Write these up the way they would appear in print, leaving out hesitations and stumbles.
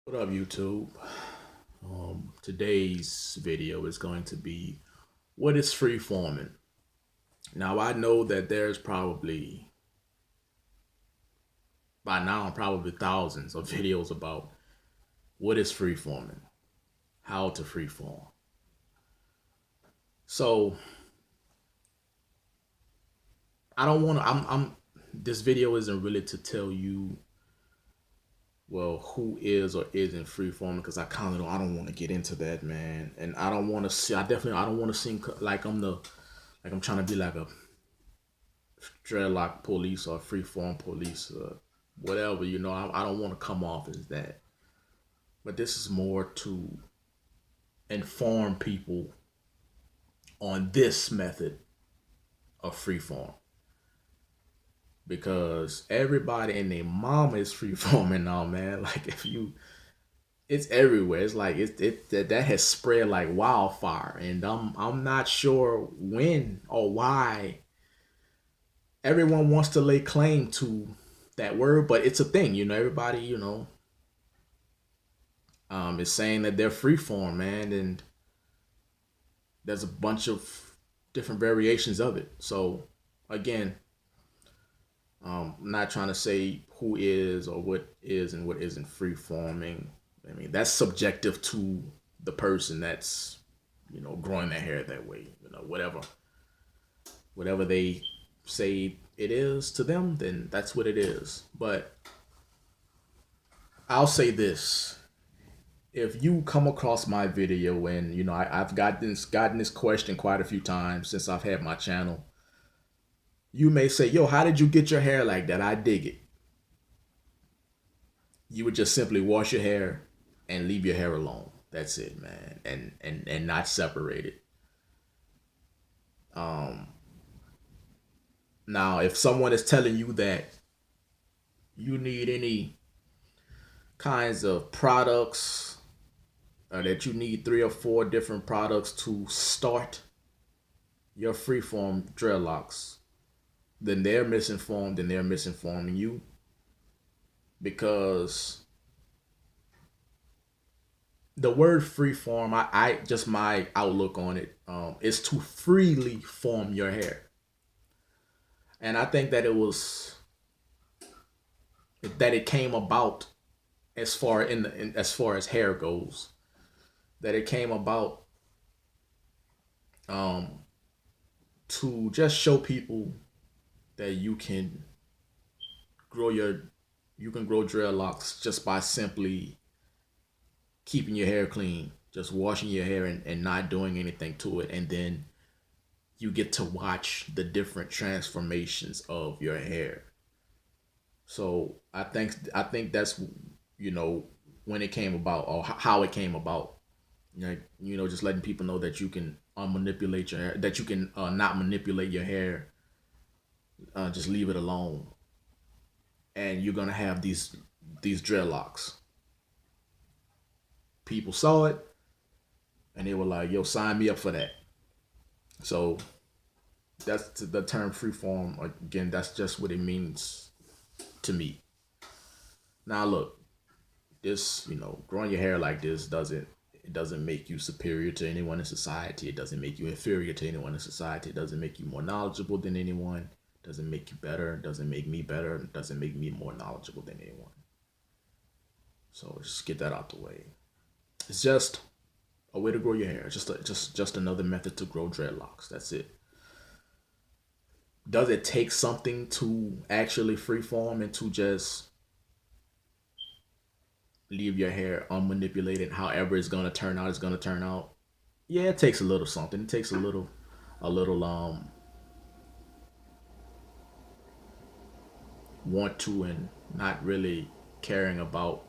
What up, YouTube? Today's video is going to be what is freeforming. Now, I know that there's probably by now probably thousands of videos about what is freeforming, how to freeform. So I don't want to. I'm. This video isn't really to tell you well who is or isn't freeforming because I kind of I don't want to get into that, man. And I don't want to see. I don't want to seem like I'm trying to be like a dreadlock police or freeform police or whatever, I don't want to come off as that. But this is more to inform people on this method of freeform. Because everybody and their mama is freeforming now, man. Like if you it's everywhere. It's like that has spread like wildfire. And I'm not sure when or why everyone wants to lay claim to that word, but it's a thing, everybody, is saying that they're freeform, man, and there's a bunch of different variations of it. So again, I'm not trying to say who is or what is and what isn't freeforming. I mean, that's subjective to the person that's, growing their hair that way. Whatever they say it is to them, then that's what it is. But I'll say this: if you come across my video and I've gotten this question quite a few times since I've had my channel, you may say, "Yo, how did you get your hair like that?" I dig it. You would just simply wash your hair and leave your hair alone. That's it, man, and not separate it. Um, Now, if someone is telling you that you need any kinds of products, or that you need 3 or 4 different products to start your freeform dreadlocks, then they're misinformed and they're misinforming you because the word freeform, I just my outlook on it, is to freely form your hair. And I think that it came about as far as hair goes, that it came about um, to just show people that grow your you can grow dreadlocks just by simply keeping your hair clean, just washing your hair and not doing anything to it. And then you get to watch the different transformations of your hair. So I think that's when it came about or how it came about. Just letting people know that you can manipulate your hair, that you can not manipulate your hair, just leave it alone, and you're gonna have these dreadlocks. People saw it and they were like, "Yo, sign me up for that." So that's the term freeform. Again, that's just what it means to me. Now, look, this growing your hair like this doesn't make you superior to anyone in society. It doesn't make you inferior to anyone in society. It doesn't make you more knowledgeable than anyone. It doesn't make you better. It doesn't make me better. It doesn't make me more knowledgeable than anyone. So just get that out the way. It's just a way to grow your hair. Just another method to grow dreadlocks. That's it. Does it take something to actually freeform and to just leave your hair unmanipulated? However it's gonna turn out, it's gonna turn out. Yeah, it takes a little something. It takes a little want to and not really caring about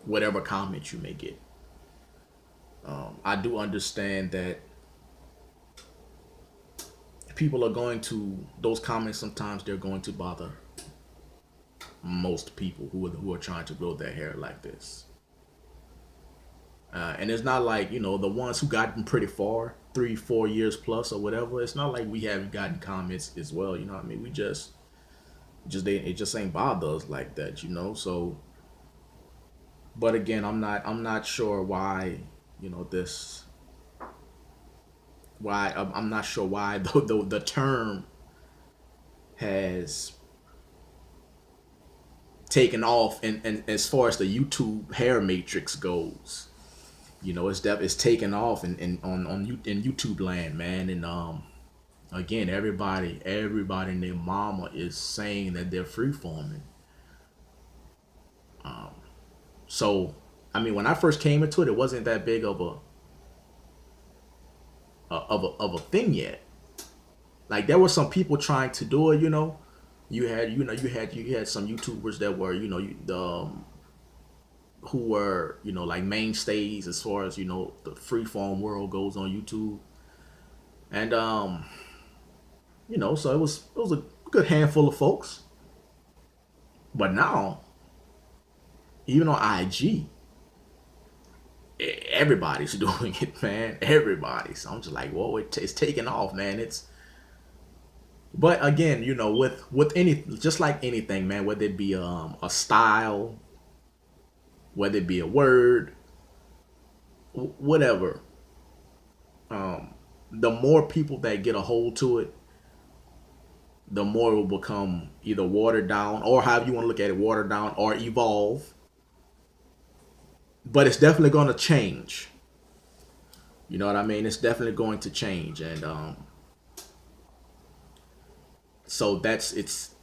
whatever comment you may get. I do understand that people are going to those comments. Sometimes they're going to bother most people who are trying to grow their hair like this. And it's not like the ones who gotten pretty far, 3 4 years plus or whatever. It's not like we haven't gotten comments as well. You know what I mean? We just it just ain't bother us like that. So But again, I'm not sure why, this, why I'm not sure why the term has taken off, and as far as the YouTube hair matrix goes. It's taken off in YouTube land, man. And again, everybody and their mama is saying that they're freeforming. So, I mean, when I first came into it, it wasn't that big of a thing yet. Like, there were some people trying to do it. You had some YouTubers that were, who were, like, mainstays as far as, the freeform world goes on YouTube. And so it was a good handful of folks. But now, even on IG, everybody's doing it, man. Everybody. So I'm just like, whoa, it's taking off, man. But again, with any, just like anything, man, whether it be a style, whether it be a word, whatever. The more people that get a hold to it, the more it will become either watered down, or however you want to look at it, watered down or evolve. But it's definitely going to change. You know what I mean? It's definitely going to change. And so it's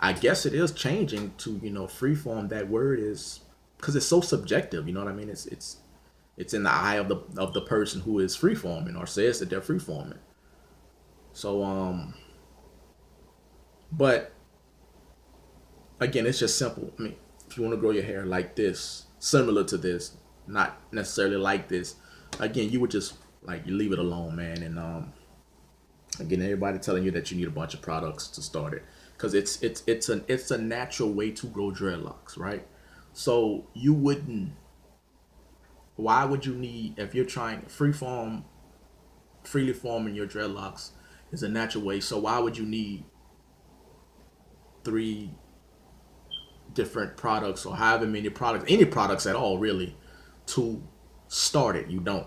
I guess it is changing to, freeform. That word is, because it's so subjective. You know what I mean? It's in the eye of the person who is freeforming or says that they're freeforming. So but again, it's just simple. I mean, if you want to grow your hair like this, similar to this, not necessarily like this, again, you would just, like, you leave it alone, man. And again, everybody telling you that you need a bunch of products to start it, because it's a natural way to grow dreadlocks, right? So you wouldn't. Why would you need, if you're trying freely forming your dreadlocks is a natural way. So why would you need three different products, or however many products, any products at all, really, to start it? You don't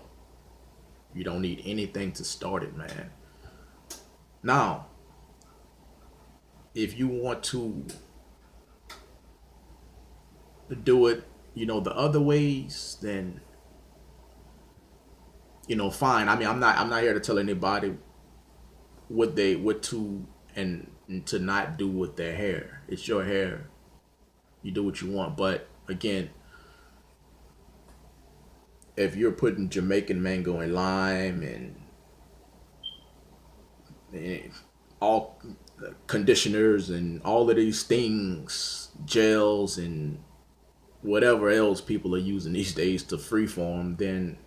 need anything to start it, man. Now, if you want to do it, the other ways, then, fine. I mean, I'm not here to tell anybody what to and to not do with their hair. It's your hair. You do what you want. But again, if you're putting Jamaican mango and lime and all conditioners and all of these things, gels and whatever else people are using these days to freeform, then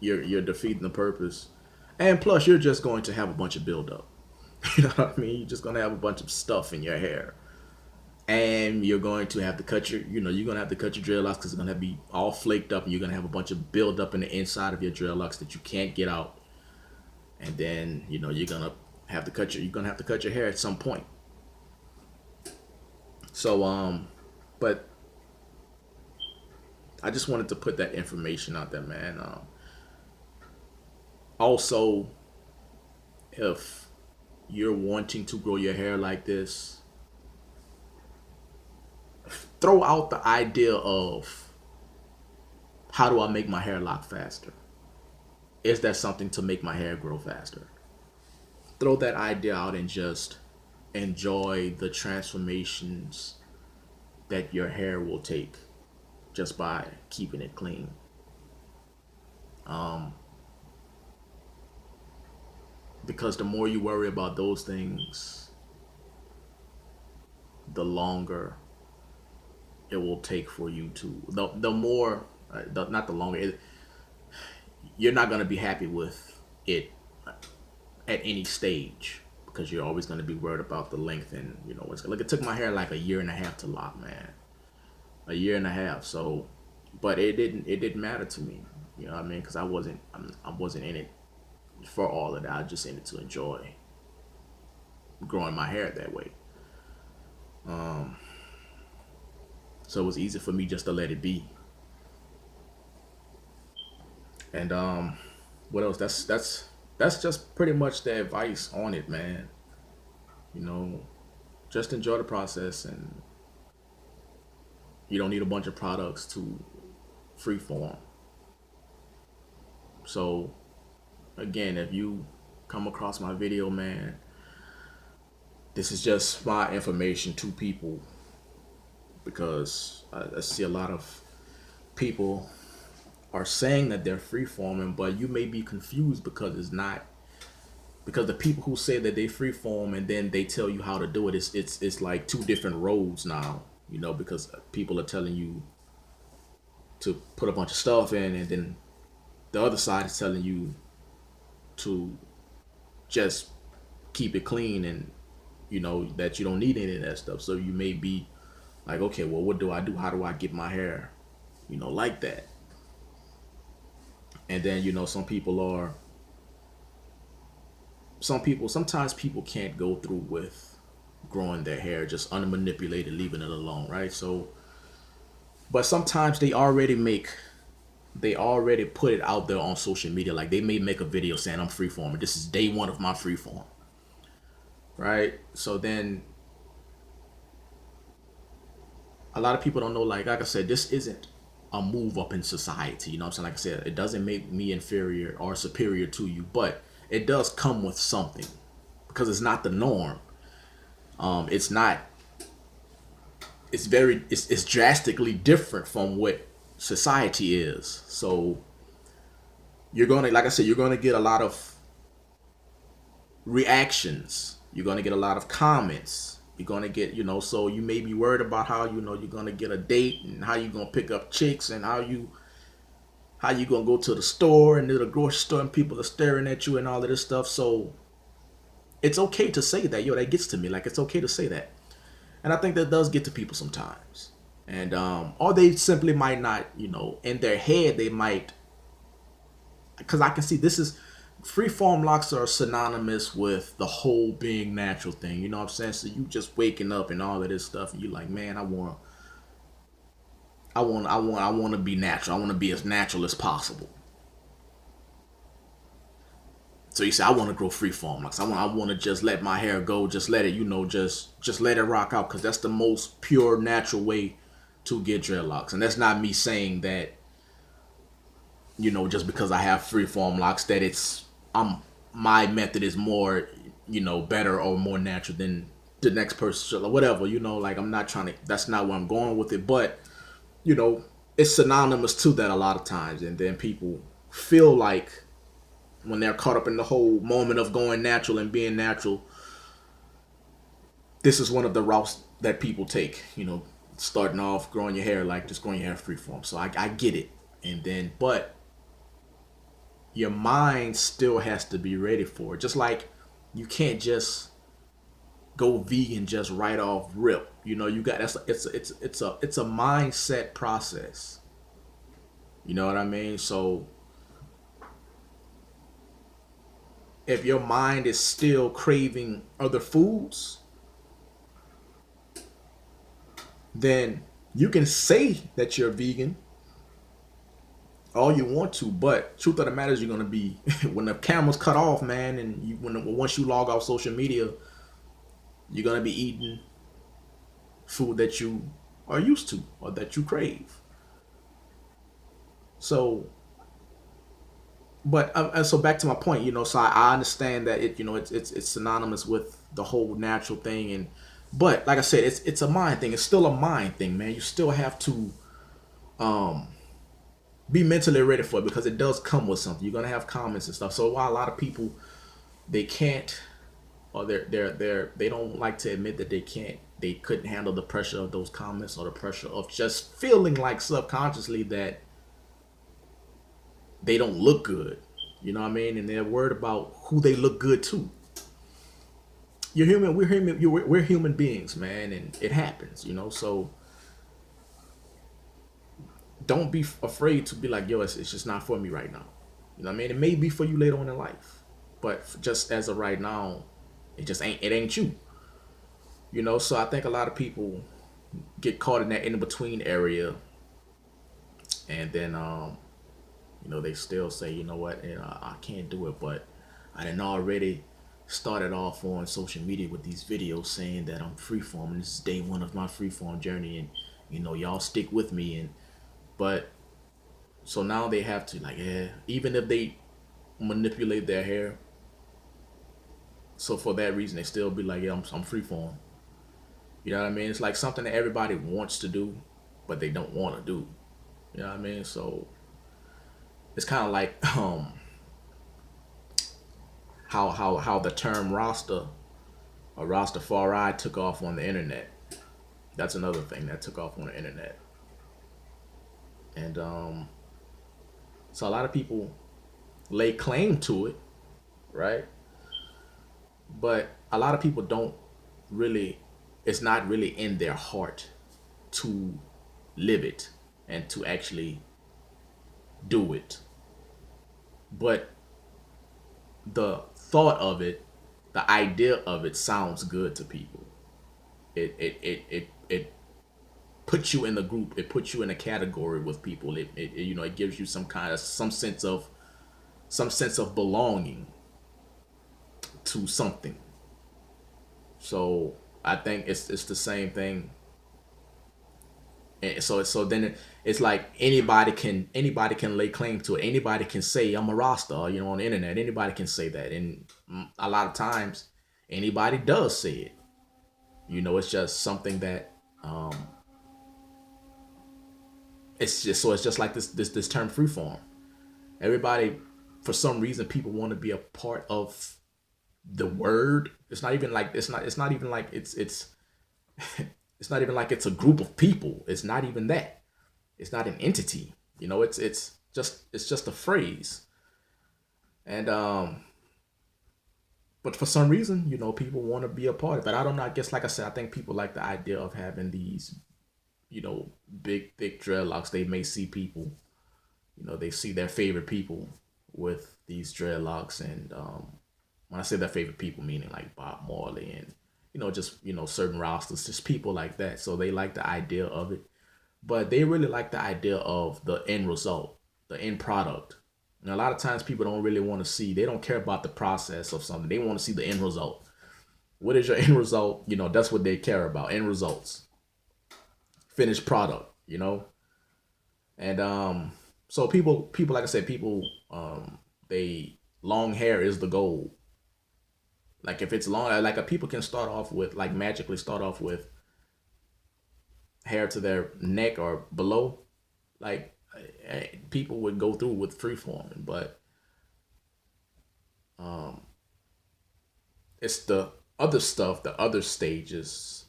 you're defeating the purpose. And plus, you're just going to have a bunch of buildup. You know what I mean? You're just going to have a bunch of stuff in your hair. And you're going to have to cut you're going to have to cut your dreadlocks, because it's going to be all flaked up, and you're going to have a bunch of buildup in the inside of your dreadlocks that you can't get out. And then, you're going to have to cut your hair at some point. So, but I just wanted to put that information out there, man. Also, if you're wanting to grow your hair like this, throw out the idea of, how do I make my hair lock faster? Is that something to make my hair grow faster? Throw that idea out and just enjoy the transformations that your hair will take just by keeping it clean. Because the more you worry about those things, the longer it will take for you to, the more, not the longer you're not going to be happy with it at any stage, because you're always going to be worried about the length. And what's like, it took my hair like a year and a half to lock, man. A year and a half. So, but it didn't matter to me, you know what I mean? Because I wasn't in it for all of that. I just in it to enjoy growing my hair that way. So it was easy for me just to let it be. And what else? That's just pretty much the advice on it, man. You know, just enjoy the process, and you don't need a bunch of products to freeform. So again, if you come across my video, man, this is just my information to people, because I see a lot of people are saying that they're freeforming, but you may be confused because it's not. Because the people who say that they freeform and then they tell you how to do it, it's like two different roads now. You know, because people are telling you to put a bunch of stuff in, and then the other side is telling you to just keep it clean, and you know that you don't need any of that stuff. So you may be like, okay, well, what do I do? How do I get my hair, like that? And then sometimes people can't go through with growing their hair just unmanipulated, leaving it alone, right? So, but sometimes they already put it out there on social media. Like they may make a video saying I'm freeforming. This is day one of my freeform, right? So then a lot of people don't know. Like I said, this isn't a move up in society. You know what I'm saying? Like I said, it doesn't make me inferior or superior to you, but it does come with something because it's not the norm. It's not. It's drastically different from what society is. So you're gonna, like I said, you're gonna get a lot of reactions. You're gonna get a lot of comments. You're gonna get, so you may be worried about how you're gonna get a date, and how you gonna pick up chicks, and how you gonna go to the store and to the grocery store and people are staring at you and all of this stuff. So it's okay to say that. That gets to me. Like, it's okay to say that. And I think that does get to people sometimes. And or they simply might not, in their head they might, because I can see this is, freeform locks are synonymous with the whole being natural thing. You know what I'm saying? So you just waking up and all of this stuff, and you like, man, I want to be natural. I want to be as natural as possible. So you say, I want to grow freeform locks. I want to just let my hair go, just let it, just let it rock out, because that's the most pure, natural way to get dreadlocks. And that's not me saying that, just because I have freeform locks, that my method is more, better or more natural than the next person or whatever. Like, I'm not trying to. That's not where I'm going with it, but you know, it's synonymous to that a lot of times, and then people feel like when they're caught up in the whole moment of going natural and being natural, this is one of the routes that people take. Starting off growing your hair, like just growing your hair freeform. So I get it, and then but your mind still has to be ready for it. Just like you can't just go vegan just right off rip. You got that's it's a mindset process. You know what I mean? So if your mind is still craving other foods, then you can say that you're vegan all you want to, but truth of the matter is you're gonna be when the camera's cut off, man, and once you log off social media, you're gonna be eating food that you are used to or that you crave. So, but so back to my point, so I understand that it's synonymous with the whole natural thing, and but like I said, it's a mind thing. It's still a mind thing, man. You still have to be mentally ready for it, because it does come with something. You're gonna have comments and stuff. So while a lot of people, they can't, or they don't like to admit that they couldn't handle the pressure of those comments, or the pressure of just feeling like subconsciously that they don't look good. You know what I mean? And they're worried about who they look good to. You're human. We're human. We're human beings, man, and it happens. So don't be afraid to be like, yo, it's just not for me right now. You know what I mean? It may be for you later on in life, but just as of right now, it ain't you. So I think a lot of people get caught in that in between area, and then They still say, you know what, I can't do it, but I didn't already started off on social media with these videos saying that I'm freeform, and this is day one of my freeform journey, and y'all stick with me, and but so now they have to, like, yeah, even if they manipulate their hair, so for that reason they still be like, yeah, I'm freeform. You know what I mean? It's like something that everybody wants to do, but they don't want to do. You know what I mean? So it's kind of like how the term Rasta or Rastafari took off on the internet. That's another thing that took off on the internet, and so a lot of people lay claim to it, right? But a lot of people don't really. It's not really in their heart to live it and to actually do it. But the thought of it, the idea of it sounds good to people. It puts you in the group. It puts you in a category with people. It gives you some sense of belonging to something. So I think it's the same thing. And so then it's like anybody can lay claim to it. Anybody can say I'm a Rasta, on the internet. Anybody can say that, and a lot of times anybody does say it. It's just something that it's just like this term freeform. Everybody, for some reason, people want to be a part of the word. It's not even like it's a group of people. It's not even that. It's not an entity. It's just a phrase. And but for some reason, people want to be a part of it. I don't know. I guess, like I said, I think people like the idea of having these, big thick dreadlocks. They may see people, they see their favorite people with these dreadlocks, and when I say their favorite people, meaning like Bob Marley and just certain rosters, just people like that. So they like the idea of it, but they really like the idea of the end result, the end product. And a lot of times people don't really want to see. They don't care about the process of something. They want to see the end result. What is your end result? That's what they care about. End results, finished product. And so people like I said, people they long hair is the goal. Like if it's long, like a people can start off with, like, magically start off with hair to their neck or below. Like people would go through with freeforming, but it's the other stuff, the other stages,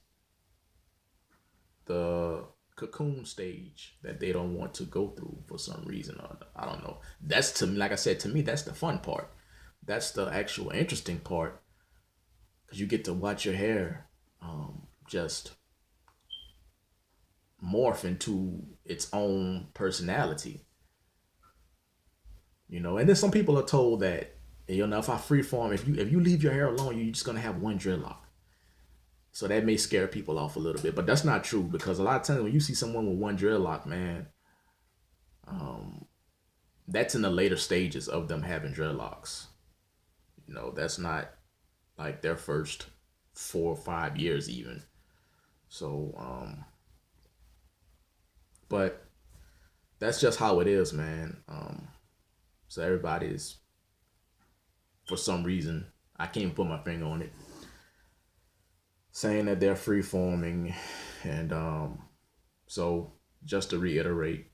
the cocoon stage that they don't want to go through for some reason, or I don't know. That's, to me, like I said, to me, that's the fun part. That's the actual interesting part, because you get to watch your hair just morph into its own personality. And then some people are told that, if I freeform, if you leave your hair alone, you're just gonna have one dreadlock. So that may scare people off a little bit, but that's not true, because a lot of times when you see someone with one dreadlock, man, that's in the later stages of them having dreadlocks. That's not like their first 4 or 5 years even. So, but that's just how it is, man. So everybody's, for some reason, I can't even put my finger on it, saying that they're free forming. And so just to reiterate,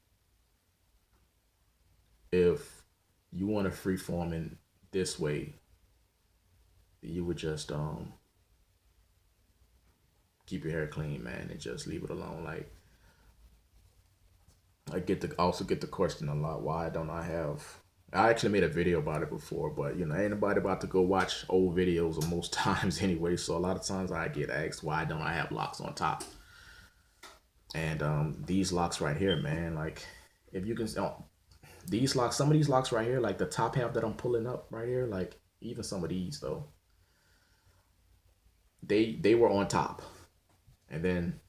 if you want to free form in this way, you would just keep your hair clean, man, and just leave it alone. Like, I get the question a lot, why don't I have, I actually made a video about it before, but ain't nobody about to go watch old videos of most times anyway. So a lot of times I get asked, why don't I have locks on top? And these locks right here, man, like, if you can, these locks, some of these locks right here, like the top half that I'm pulling up right here, like even some of these though, they were on top. And then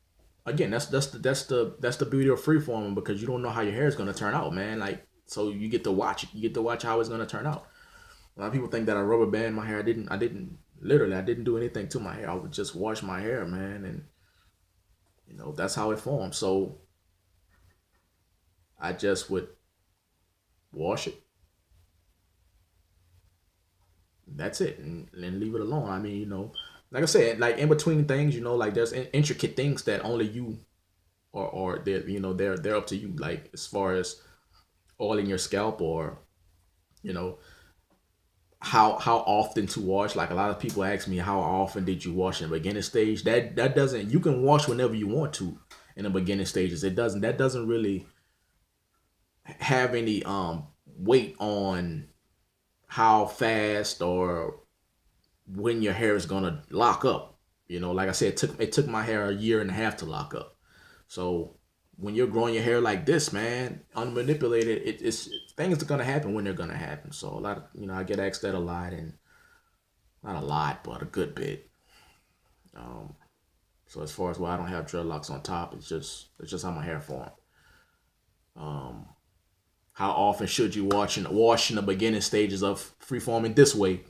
again, that's the beauty of freeforming, because you don't know how your hair is gonna turn out, man. Like So you get to watch it. You get to watch how it's gonna turn out. A lot of people think that I rubber band my hair. I didn't do anything to my hair. I would just wash my hair, man, and that's how it formed. So I just would wash it. That's it, and leave it alone. I mean, like I said, like in between things, like there's intricate things that only you or they're up to you. Like as far as oiling your scalp or you know how often to wash. Like a lot of people ask me, how often did you wash in the beginning stage? That doesn't. You can wash whenever you want to in the beginning stages. That doesn't really have any weight on how fast or when your hair is gonna lock up. Like I said, it took my hair a year and a half to lock up. So when you're growing your hair like this, man, unmanipulated, it's things are gonna happen when they're gonna happen. So a lot of I get asked that a lot, and not a lot, but a good bit. Um, so as far as why I don't have dreadlocks on top, it's just how my hair formed. Um, how often should you wash in the beginning stages of freeforming this way?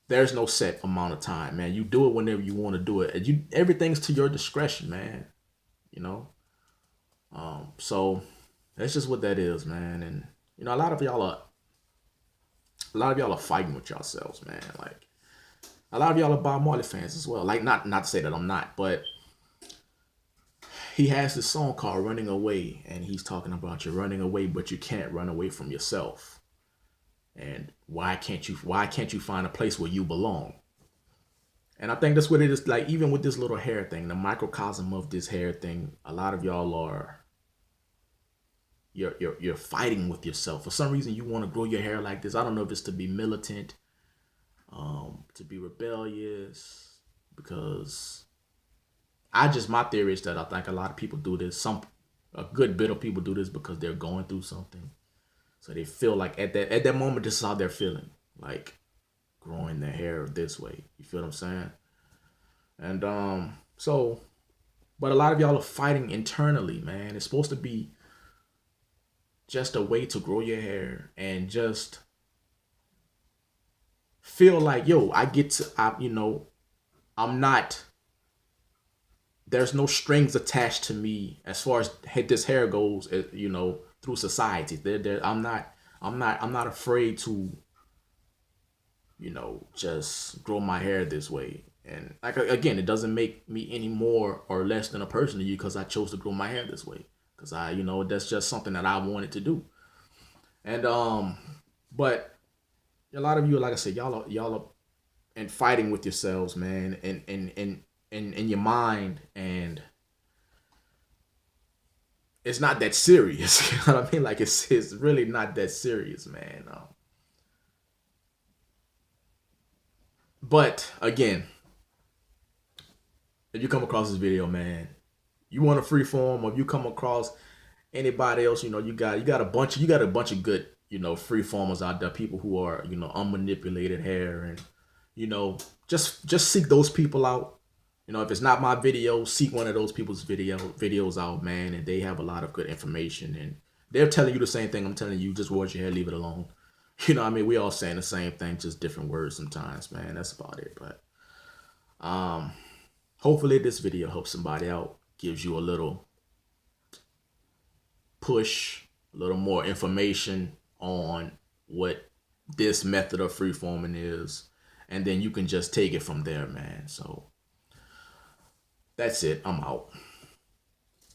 There's no set amount of time, man. You do it whenever you want to do it. And everything's to your discretion, man. You know. So that's just what that is, man. And a lot of y'all are fighting with yourselves, man. Like a lot of y'all are Bob Marley fans as well. Like not to say that I'm not, but he has this song called "Running Away," and he's talking about you're running away, but you can't run away from yourself. And why can't you find a place where you belong? And I think that's what it is. Like even with this little hair thing, the microcosm of this hair thing, a lot of y'all are you're fighting with yourself. For some reason, you want to grow your hair like this. I don't know if it's to be militant, to be rebellious, because my theory is that I think a lot of people do this. A good bit of people do this because they're going through something. So they feel like at that moment, this is how they're feeling, like growing their hair this way. You feel what I'm saying? And but a lot of y'all are fighting internally, man. It's supposed to be just a way to grow your hair and just feel like, yo, I'm not. There's no strings attached to me as far as this hair goes. Through society. I'm not afraid to, just grow my hair this way. And like again, it doesn't make me any more or less than a person to you because I chose to grow my hair this way. Because that's just something that I wanted to do. And but a lot of you, like I said, y'all are and fighting with yourselves, man, and in your mind, and it's not that serious. You know what I mean? Like it's really not that serious, man. But again, if you come across this video, man, you want a free form, or if you come across anybody else, you got a bunch of good, free formers out there, people who are, unmanipulated hair, and just seek those people out. If it's not my video, seek one of those people's videos out, man, and they have a lot of good information, and they're telling you the same thing I'm telling you. Just wash your hair, leave it alone. I mean, we all saying the same thing, just different words sometimes, man. That's about it. But hopefully this video helps somebody out, gives you a little push, a little more information on what this method of freeforming is, and then you can just take it from there, man. So that's it. I'm out.